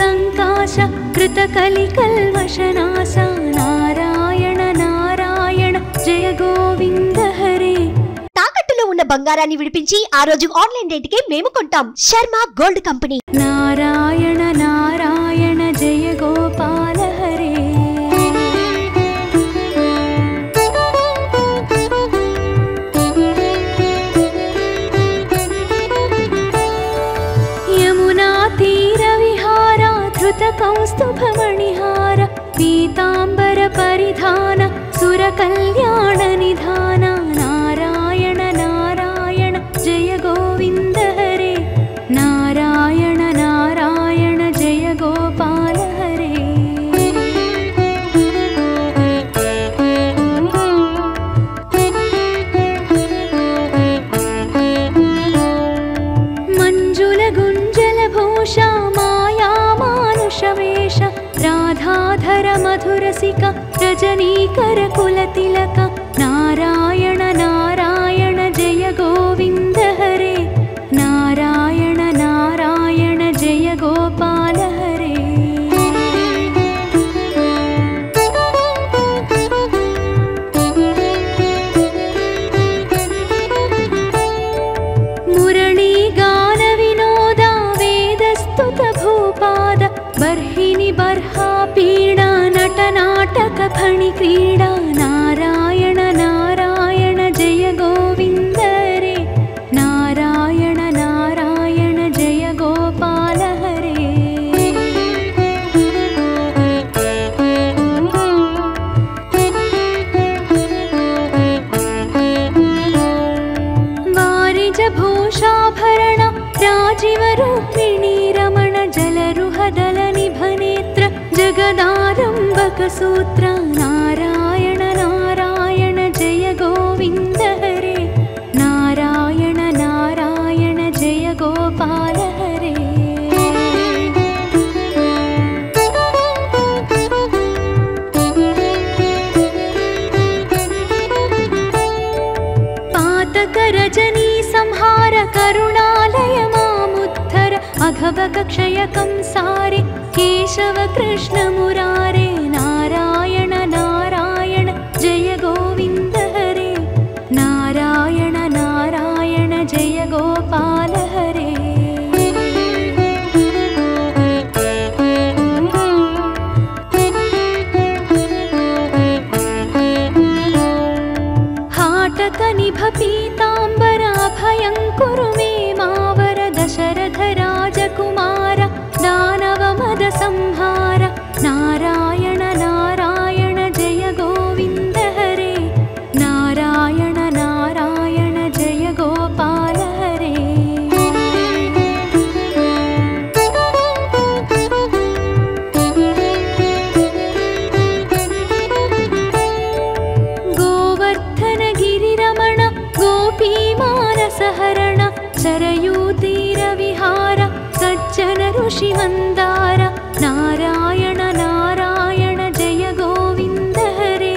संकाश कृतकलिकल्मषनाश नारायण नारायण जय गोविंद हरे। తాకట్టులో ఉన్న బంగారాన్ని విడిపించి ఆ రోజు ఆన్లైన్ రేటుకే మేము కొంటాం. Sharma gold company. नारायण नारायण जय गोपाल हरे। यमुना तीर विहार धृत कौस्तुभ मणिहार पीतांबर परिधान सुर कल्याण निधान नारायण नारायण जय गोविंद हरे। नारायण नारायण जय गोपाल हरे। मंजुल गुंजल भूषा माया मानुष वेश राधाधर मधुरसिक रजनीकर कुलतिलक नारायण नारायण जय गोविंद हरे। नारायण नारायण जय गोपाल हरे। मुरली गान विनोद वेदस्तुत भूपाद बर्हिनि बर्हा पीडा नट नाटक फणि क्रीडा नारायण नारायण जय गोविंद हरे। नारायण नारायण जय गोपाल हरे। वारिज भूषाभरण राजीव रूपिणी रमण जलरुहदल निभनेत्र जगदारंभक सूत्र नारायण नारायण जय गोविंद हरे। नारायण नारायण जय गोपाल हरे। पातक रजनी संहार करुणालय मामुद्धर अघवक क्षय कंसारे केशव कृष्ण मुरारे नारायण नारायण जय गोविंद हरे। नारायण नारायण जय गोपाल हरे। हाटक निभ पीतांबर अभयंकुरु मे मावर दशरथ राजकुमार दानव मद संहार नारायण नारायण जय गोविंद हरे। नारायण नारायण जय गोपाल हरे। गोवर्धन गिरिरमण गोपी मानस हरण सरयूतीर विहार सज्जन ऋषि मंदार नारायण नारायण जय गोविंद हरे।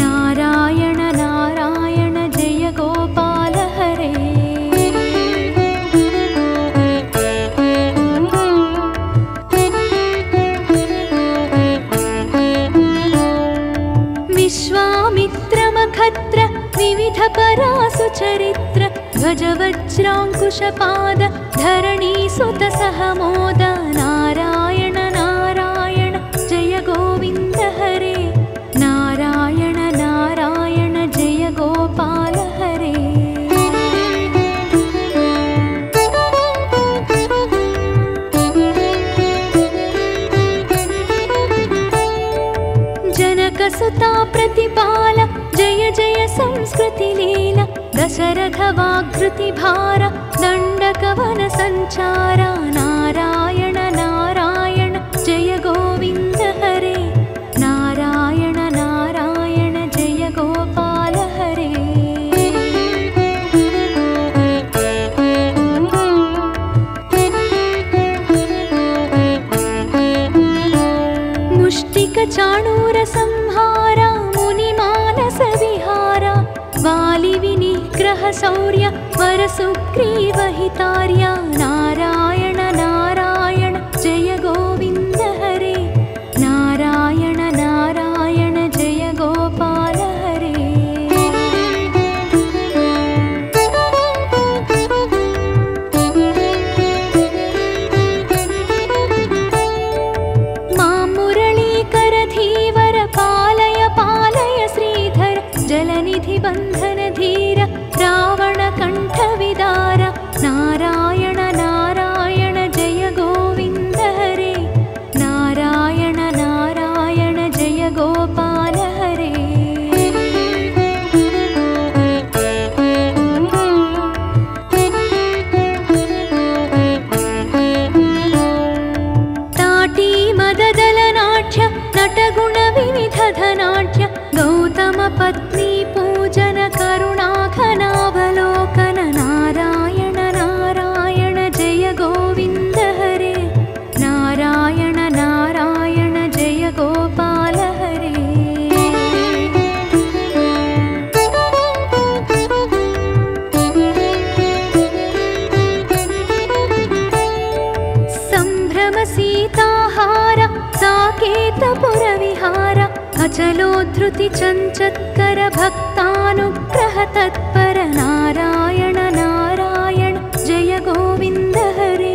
नारायण नारायण जय गोपाल हरे। विश्वामित्र मखत्र विविध परासु चरित्र ध्वज वज्रांकुशपाद धरणी सुत सहमोद नारायण नारायण जय गोविंद हरे। नारायण नारायण जय गोपाल हरे। जनक सुता प्रतिपाल जय जय संस्कृति लीला दशरथ वाग्कृति भार दंडकवन संचार नारायण नारायण जय गोविंद हरे। नारायण नारायण जय गोपाल हरे। मुष्टिक चाणूर संहार मुनि मानस विहार वाली विनिग्रह शौर्य वर सुग्रीव हितार्य नारायण नारायण जय गोविंद साकेतपुरविहार अचलोद्धृति चञ्चत्कर भक्तानुग्रह तत्पर नारायण नारायण जय गोविन्द हरे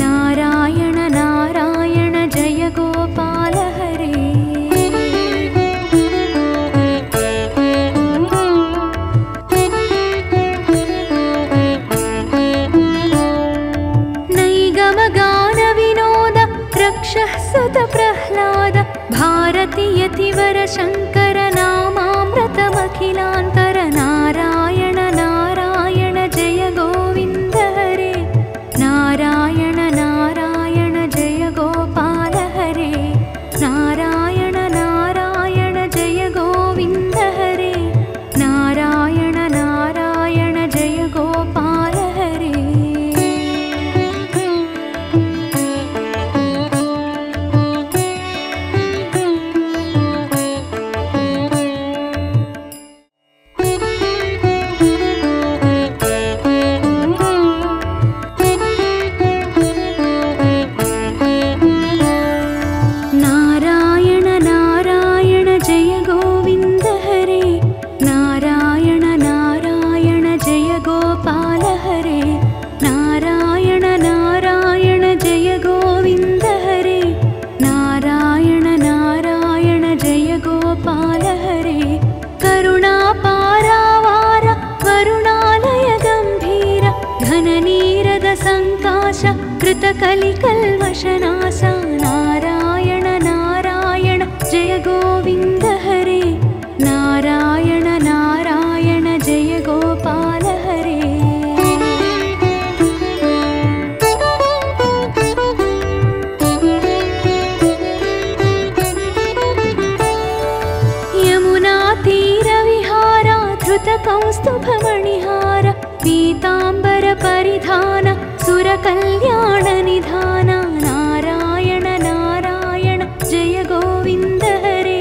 नारायण नारायण जय गोपाल हरे रक्षः सुत प्रह्लाद भारती यतिवर शङ्कर नामामृतमखिलान्तर नारायण नारायण जय गोविन्द हरे नारायण नारायण जय गोपाल हरे नारायण नारायण जय गोविन्द हरे नारायण नारायण जय गोपाल हरे कृतकलिकल्मषनाश नारायण नारायण जय गोविन्द हरे नारायण नारायण जय गोपाल हरे यमुना तीरविहार धृतकौस्तुभमणिहार पीताम्बर परिधान सुरकल्याण निधान नारायण नारायण जय गोविन्द हरे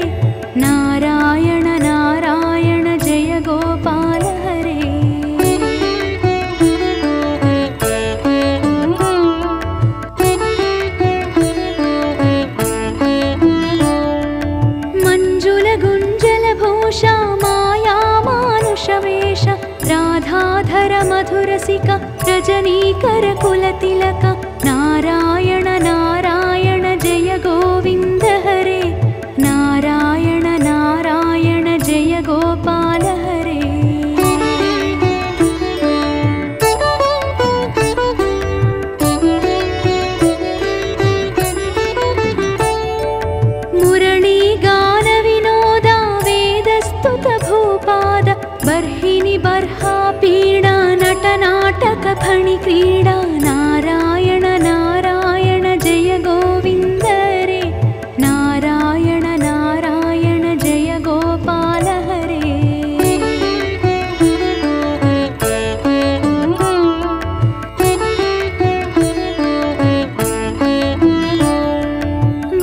नारायण नारायण जय गोपाल हरे मंजुल गुंजल भूषा माया मानुषवेश राधाधर मधुरसिका रजनीकर कुलतिलक नारायण नारायण जय गोविन्द हरे नारायण नारायण जय गोपाल हरे मुरली गान विनोदा वेदस्तुत भूपाद बर्हिनि बर्हा पीडा नटनाटक फणि क्रीडा नारायण नारायण जय गोविन्द हरे नारायण नारायण जय गोपाल हरे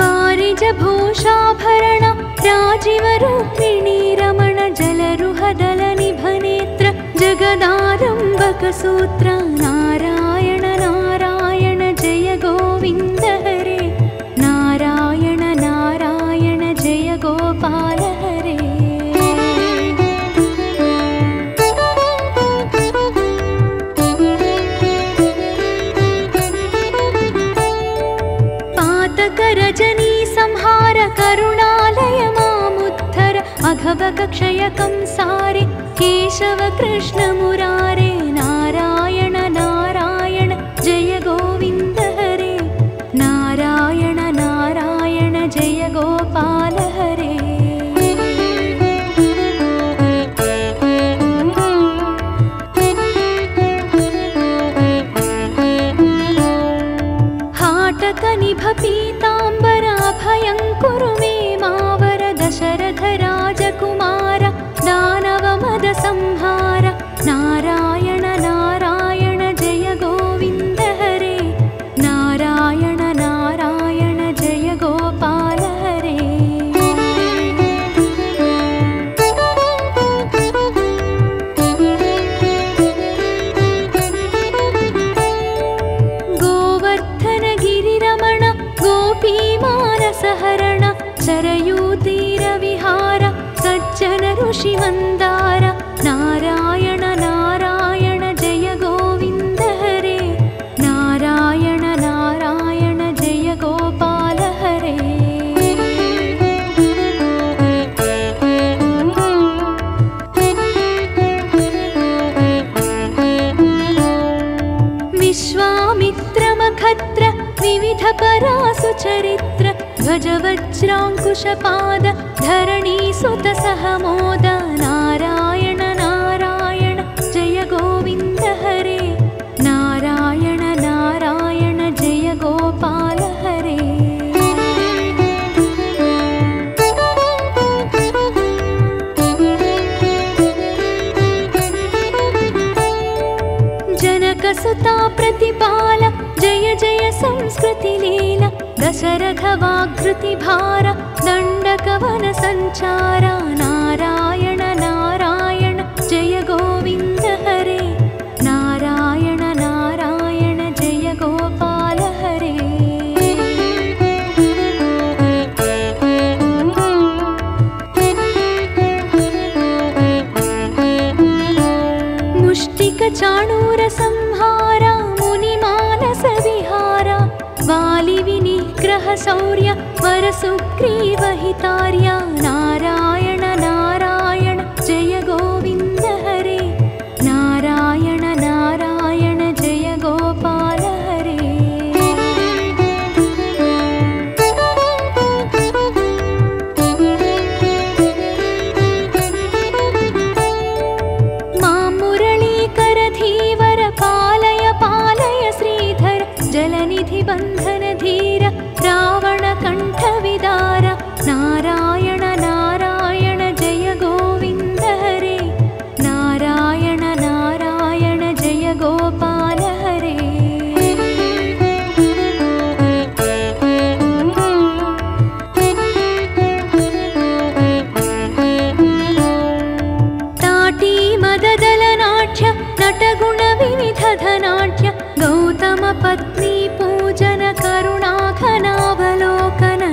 वारिज भूषाभरण राजीव रूपिणी रमण जलरुहदल निभनेत्र जगदारम्भक सूत्र नारायण नारायण जय गोविन्द हरे नारायण नारायण जय गोपाल हरे पातक रजनी संहार करुणालय मामुद्धर अघवक क्षयकं सारे केशव कृष्ण मुरारे नारायण नारायण जय गोविन्द हरे नारायण नारायण जय गोपाल हरे हाटक निभ पीताम्बर अभयङ्कुरु मे मावर दशरथ राजकुमार दानव मद संहार नारायण मानसहरण शरयूतीरविहार सज्जन ऋषिमन्दार नारायण नारायण जय गोविन्द हरे नारायण नारायण जय गोपाल हरे विश्वामित्रमखत्र विविध परासुचरित्र ध्वज वज्राङ्कुशपाद धरणीसुत सहमोद नारायण नारायण जय गोविन्द हरे नारायण नारायण जय गोपाल हरे जनकसुता प्रतिपाल जय जय संस्कृतिलीला दशरथवाकृतिभार दण्डकवन सञ्चार नारायण नारायण जय गोविन्द हरे नारायण नारायण जय गोपाल हरे मुष्टिकचाणूरसंहार मुनिमानसविहार वालिविनिग्रह शौर्य वरसुग्रीवहितार्य नारायण नारायण जय गोविन्द हरे नारायण नारायण जय गोपाल हरे मां मुरलीकरधीवर पालय पालय श्रीधर जलनिधि बन्धन धीर रावण कंठविदार नारायण नारायण जय गोविन्द हरे नारायण नारायण जय गोपाल हरे ताटी मददलनाट्य नटगुण विविधधनाट्य गौतम पत्नी पूजन करुणाघनावलोकन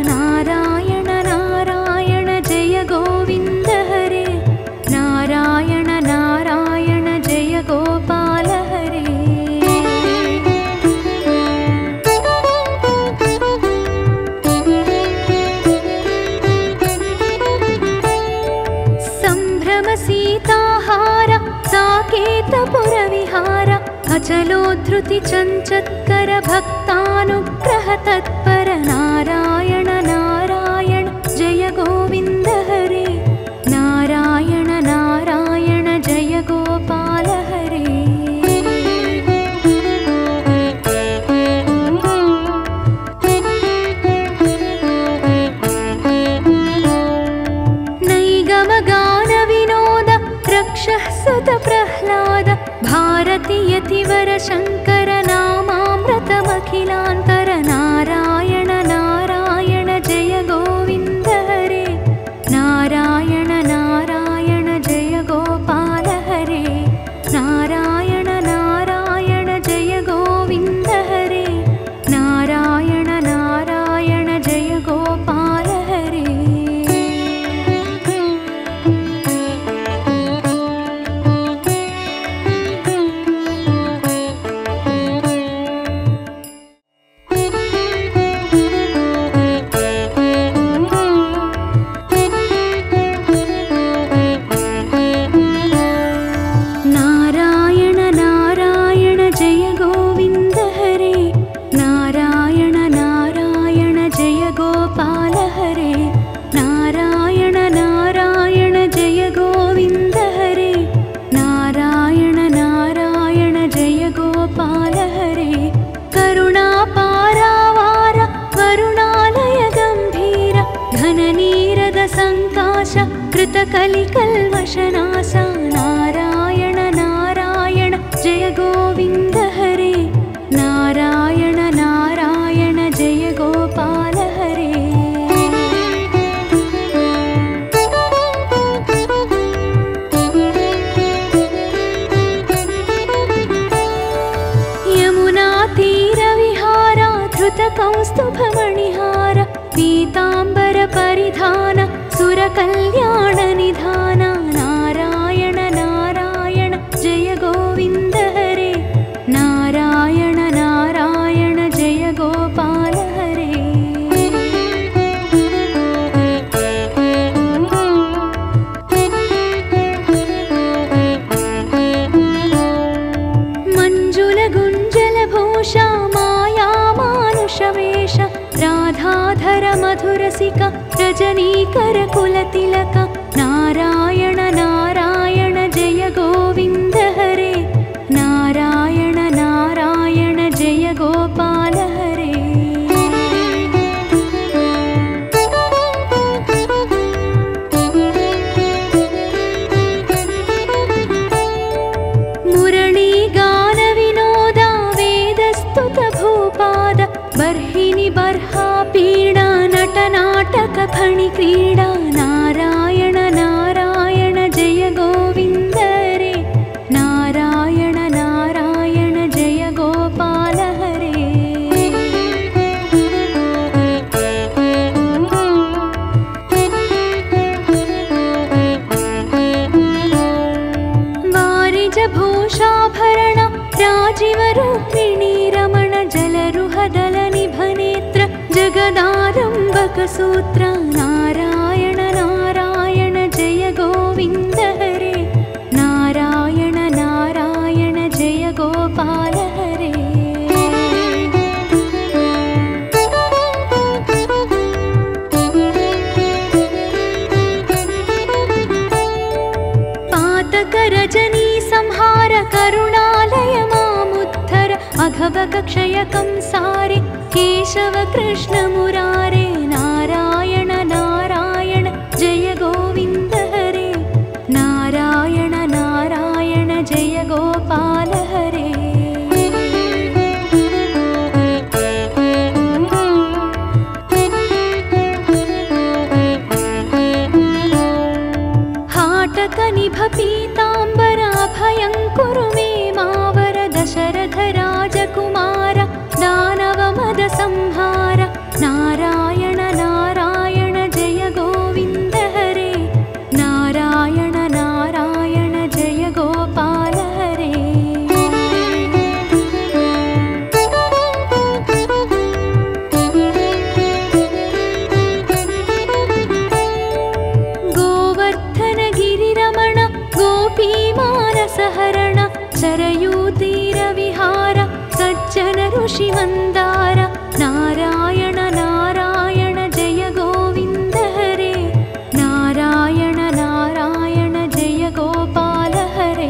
नारायण नारायण जय गोविन्द हरे नारायण नारायण जय गोपाल हरे सम्भ्रम सीताहार साकेतपुरविहार अचलोद्धृति चञ्चत्कर भक्तानुग्रह तत्पर नारायण नारायण जय गोविन्द हरे नारायण नारायण जय गोपाल हरे नैगमगान विनोद रक्षः सुत प्रह्लाद भारती यतिवर शङ्कर नामामृतमखिलान्तर नारायण नारायण जय गोविन्द हरे नारायण नारायण जय गोपाल हरे नारायण नारायण जय गोविन्द हरे नारायण नारायण जय गोपाल हरे कृतकलिकल्मषनाश नारायण नारायण जय गोविन्द हरे नारायण नारायण जय गोपाल हरे यमुना तीरविहार धृतकौस्तुभमणिहार पीता परिधान सुरकल्याण निधान नारायण नारायण जय गोविन्द हरे नारायण नारायण जय गोपाल हरे मञ्जुलगुञ्जलभूषा माया मानुषवेश राधाधर मधुरसिका रजनीकर कुलतिलक नारायण नारायण जय गोविन्द हरे नारायण नारायण जय गोपाल हरे मुरली गान विनोदा वेदस्तुत भूपाद बर्हिनि बर्हा पीडा नटनाटक फणि क्रीडा नारायण नारायण जय गोविन्द हरे नारायण नारायण जय गोपाल हरे वारिजभूषाभरण राजीवरूपिणी रमण जलरुहदल निभनेत्र जगदारम्भकसूत्र नारायण नारायण जय गोविन्द हरे नारायण नारायण जय गोपाल हरे पातक रजनी संहार करुणालय मामुद्धर अघवक क्षयकं सारे केशव कृष्ण मुरारे नारायण नारायण जय गोविन्द हरे नारायण नारायण जय गोपाल हरे हाटक निभ पीताम्बराभयं कुरु मे मावर दशरथ राजकुमार दानव मद संहार नारायण नारायण जय गोविन्द हरे नारायण नारायण जय गोपाल हरे गोवर्धन गिरिरमण गोपीमानसहरण सरयूतीरविहार सज्जन ऋषिमन्दार नारायण नारायण जय गोविन्द हरे नारायण नारायण जय गोपाल हरे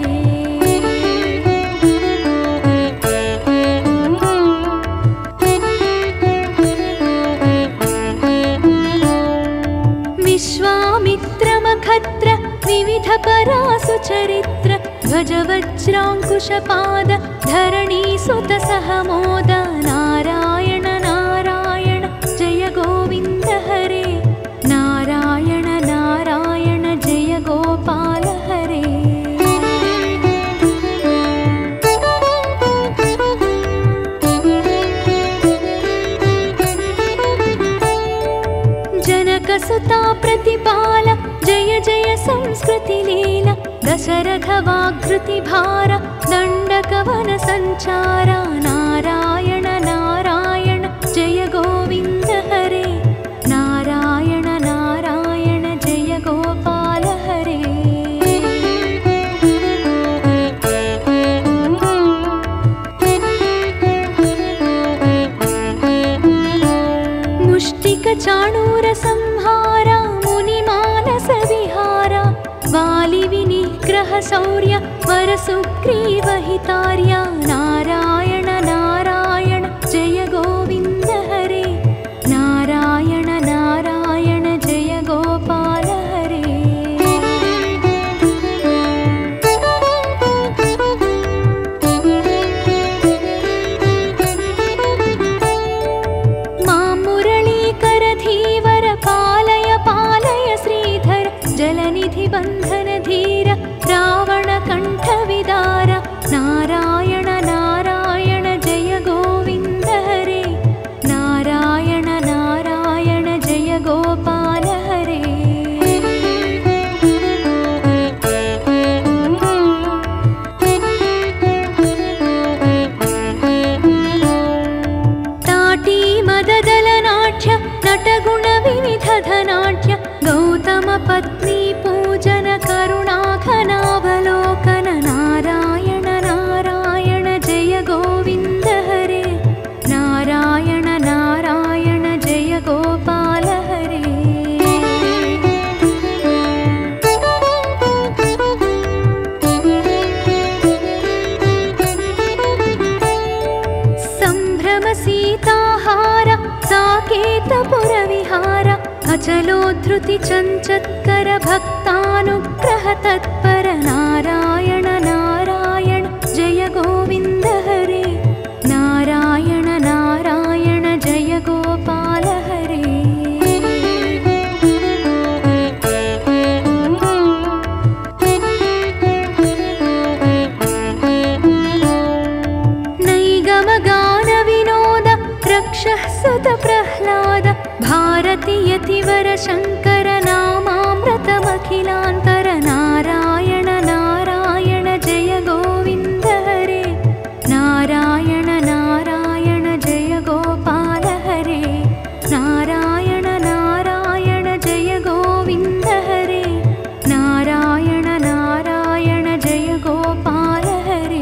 विश्वामित्रमखत्र विविध परासुचरित्र ध्वज वज्राङ्कुशपाद धरणी सुत सहमोद नारायण नारायण जय गोविन्द हरे नारायण नारायण जय गोपाल हरे जनकसुता प्रतिपाल जय जय संस्कृति लीला दशरथ वाग्कृति भार दण्डकवन संचार नारायण नारायण जय गोविन्द हरे नारायण नारायण जय गोपाल हरे मुष्टिक चाणूर संहार मुनिमानस विहार वालि विनिग्रह शौर्य वर सुग्रीव हितार्य नारायण नारायण जय गोविन्द हरे नारायण नारायण जय गोपाल हरे मां मुरलीकर धीवर पालय पालय श्रीधर जलनिधि बन्धन धीर रावण कंठ विदार नारायण धर्मपत्नी पूजन करुणाघनावलोकन नारायण नारायण जय गोविन्द हरे नारायण नारायण जय गोपाल हरे सम्भ्रम सीताहार साकेतपुरविहार अचलोद्धृति चञ्चत्कर भक्तानुग्रह तत्पर नारायण नारायण जय गोविन्द हरे नारायण नारायण जय गोपाल हरे नैगमगान विनोद रक्षः सुत प्रह्लाद भारती यतिवर शङ्कर नामामृतमखिलान्तर नारायण नारायण जय गोविन्द हरे नारायण नारायण जय गोपाल हरे नारायण नारायण जय गोविन्द हरे नारायण नारायण जय गोपाल हरे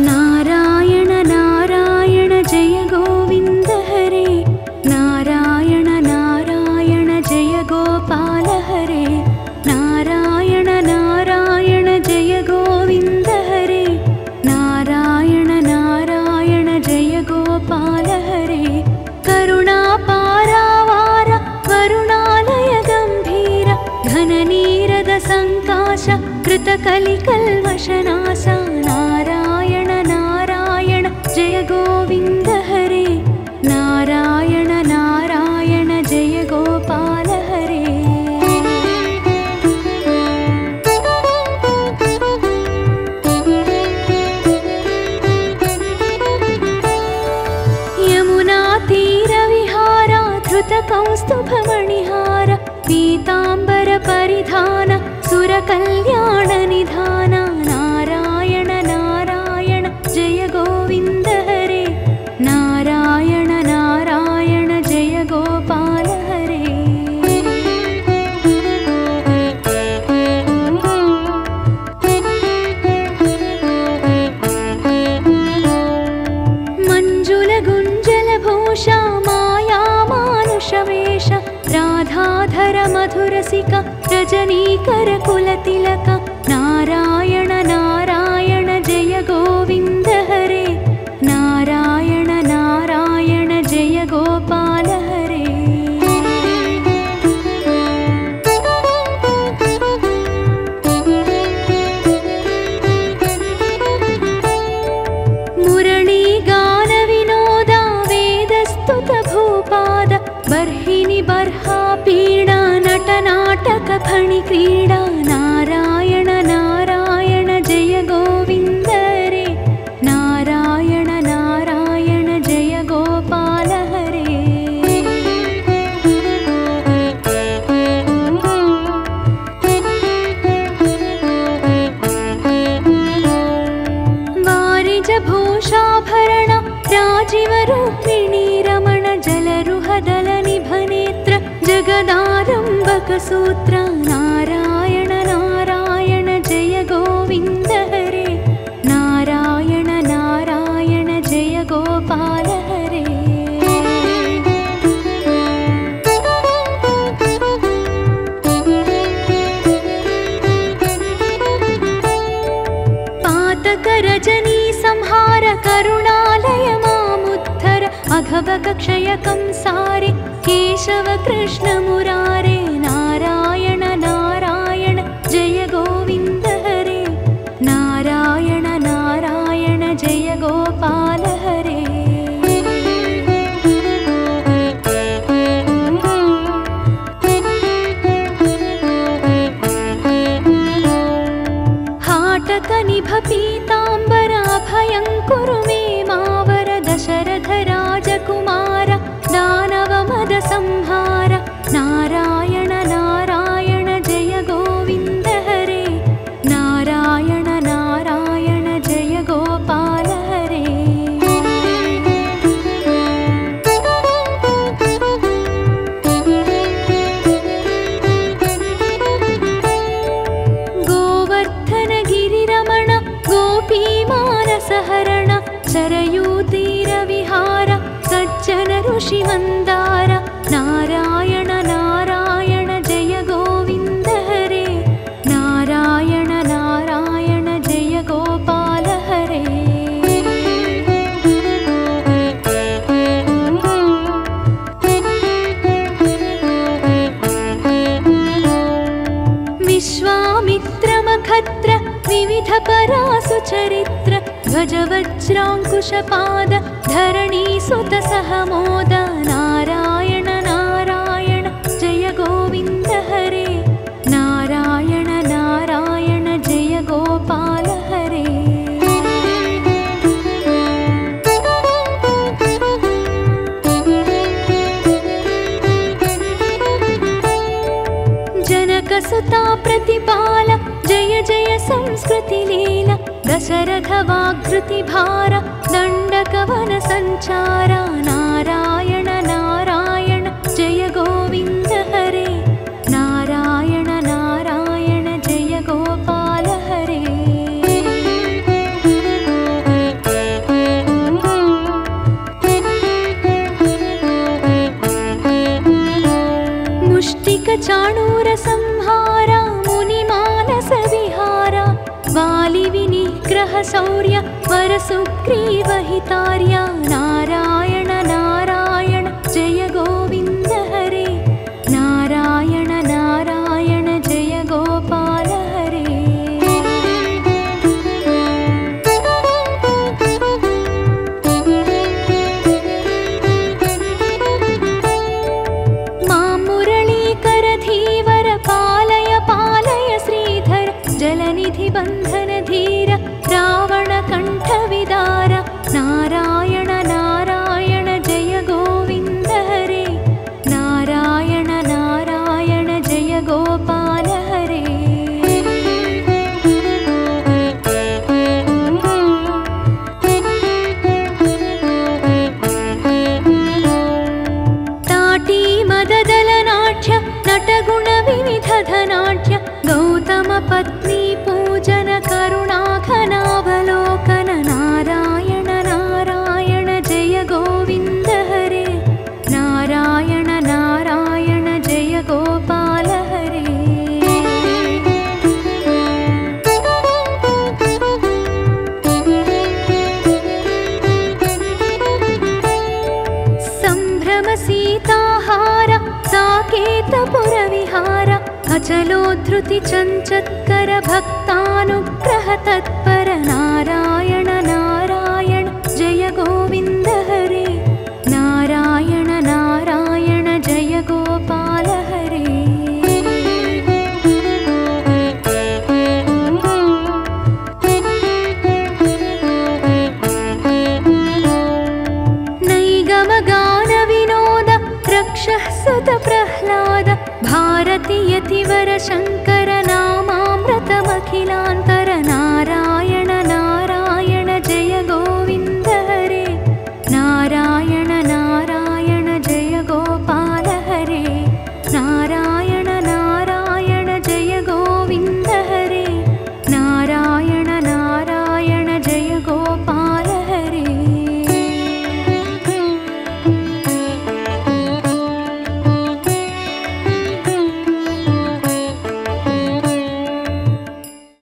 नारायण नारायण जय गोविन्द हरे नारायण नारायण जय गोपाल हरे नारायण नारायण जय गोविन्द हरे नारायण नारायण जय गोपाल हरे करुणापारावार वरुणालय गम्भीर घननीरद सङ्काश कृतकलिकल्वशनाश नारायण नारायण जय गोविन्द हरे नारायण नारायण जय गोपाल हरे यमुना तीरविहार धृतकौस्तुभमणिहार पीताम्बर परिधान सुरकल्याण निधान नारायण नारायण जय गोविन्द हरे नारायण नारायण जय गोपाल हरे मंजुल गुंजल भूषा माया मानुषवेश राधाधर मधुरसिक रजनीकर कुलतिलक नारायण नारायण जय गोविन्द हरे नारायण नारायण जय गोपाल हरे मुरली गान विनोद वेदस्तुत भूपाद बर्हिनि बर्हा पीडा नटनाटक फणि क्रीडा नारायण नारायण जय गोविन्द हरे नारायण नारायण जय गोपाल हरे वारिज भूषाभरण राजीव रूपिणी रमण जलरुहदल निभनेत्र जगदारम्भक सूत्र नारायण नारायण जय गोविन्द हरे नारायण नारायण जय गोपाल हरे पातक रजनी संहार करुणालय मामुद्धर अघभग क्षय कंसारे केशव कृष्ण मुरारे नारायण नारायण जय गोविन्द हरे नारायण नारायण जय गोपाल हरे हाटक निभ पीताम्बर अभयं कुरु मे मावर दशरथ राजकुमार रसहरण चरयूतीरविहार सज्जन ऋषिमन्दार नारायण नारायण जय गोविन्द हरे नारायण नारायण जय गोपाल हरे विश्वामित्रमखत्र विविध परासु चरित्र ध्वजवज्राङ्कुशपाद धरणीसुत सहमोद नारायण नारायण जय गोविन्द हरे नारायण नारायण जय गोपाल हरे जनकसुता प्रतिपाल जय जय संस्कृति लीला दशरथ वाग्कृति भार दण्डकवन संचार नारायण नारायण जय गोविन्द हरे नारायण नारायण जय गोपाल हरे मुष्टिक चाणूर संहार मुनिमानस विहार वालि विनिग्रह शौर्य वरसुग्रीव हितार्य नारायण नारायण जय गोविन्द हरे नारायण नारायण जय गोपाल हरे मां मुरलीकर धीवर पालय पालय श्रीधर जलनिधि बन्धन धीर रावण कंठ विदार नारायण नारायण जय गोविन्द हरे नारायण नारायण जय गोपाल हरे ताटी मददल नाट्य नटगुण विविध धनाट्य गौतम पत्नी पूजन करुणाघनावलोकन नारायण नारायण जय गोविन्द हरे नारायण नारायण जय गोपाल हरे सम्भ्रम सीताहार साकेतपुर विहार अचलोद्धृति चञ्चत्कर भक्तानुग्रह तत्पर नारायण